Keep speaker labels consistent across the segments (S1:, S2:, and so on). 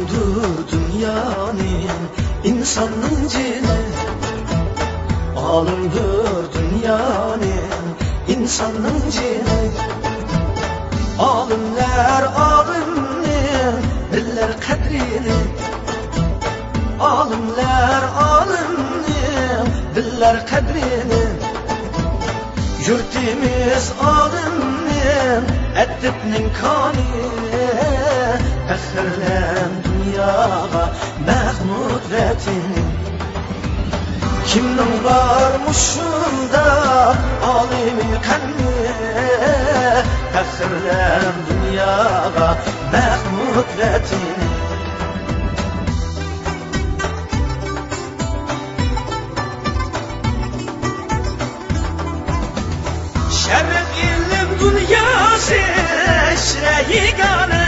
S1: Alımdır dünyanın insanın cini, alımdır dünyanın insanın cini. Alimler alimnin biller kadrini, alimler alimnin biller kadrini. Yurtimiz alimnin edibnin kani, faxrlan dunyoga Mahmud vatini. Kimning bormuş shunda olimi qanni, faxrlan dunyoga Mahmud vatini. Şerif ilim dünyası işre yegane,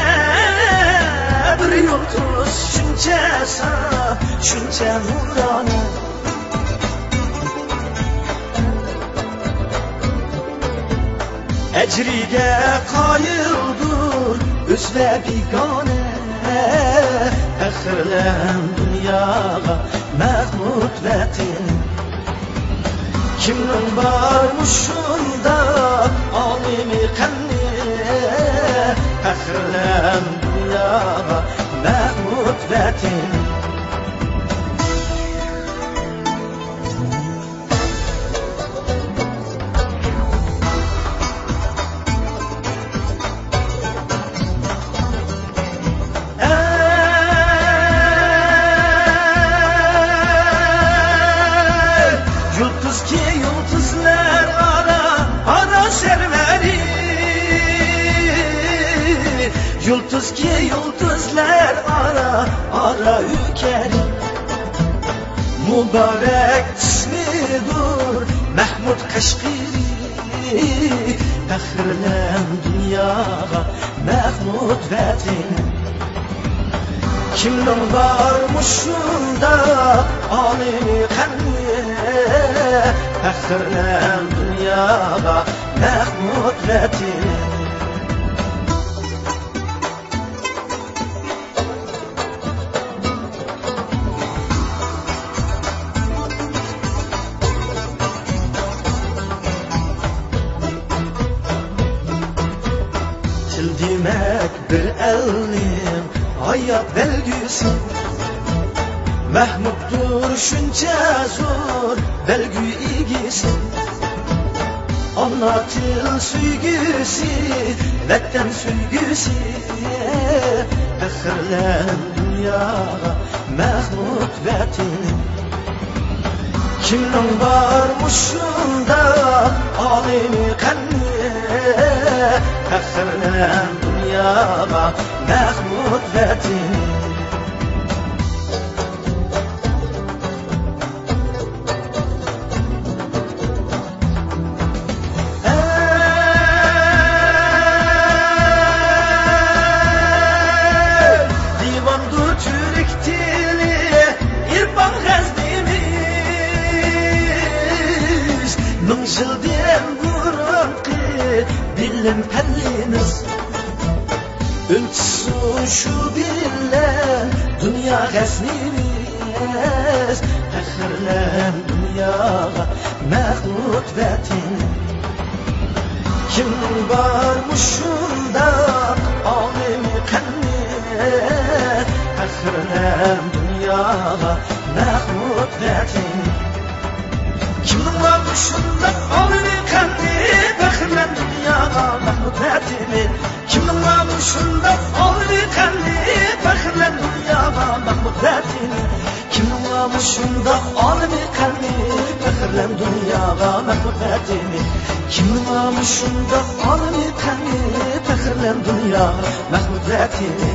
S1: bir yıldız şunca sana, şunca nurane. Ecrige kayıldır öz ve bigane, faxrlan dunyoga Mahmud vatini. Kimning bormuş shunda olimi qanni, faxrlan dunyoga Mahmud vatini. Yıldız ki yıldızlar ara serveri, yıldız ki yıldızlar ara ülkeri. Mübarek ismidir Mahmud Kaşgiri, faxrlan dunyoga Mahmud vatini. Kimning bormuş shunda olimi qanni, faxrlan dunyoga Mahmud vatini. Til demek bir elning hayat belgisi, Mahmuddur shuncha zo'r belgü igisi. Ana til suygisi, vatan suygisi, faxrlan dunyoga Mahmud vatini. Kimning bormuş shunda olimi qanni, faxrlan dunyoga Mahmud vatini. Divandır Türk dili, İrfan g'aznimiz, ming yildan burungi bilim pallimiz. Ölçüsü şu billen dünya g'aznimiz, faxrlan dunyoga Mahmud vatini. Kimning bormuş shunda olimi qanni, faxrlan dunyoga Mahmud vatini. Kimning bormuş shunda olimi qanni, faxrlan dunyoga Mahmud vatini. Kimning bormuş shunda olimi qanni, faxrlan dunyoga Mahmud vatini. Kimning bormuş shunda olimi qanni, faxrlan dunyoga Mahmud vatini. Kimning bormuş shunda olimi qanni, faxrlan dunyoga Mahmud vatini.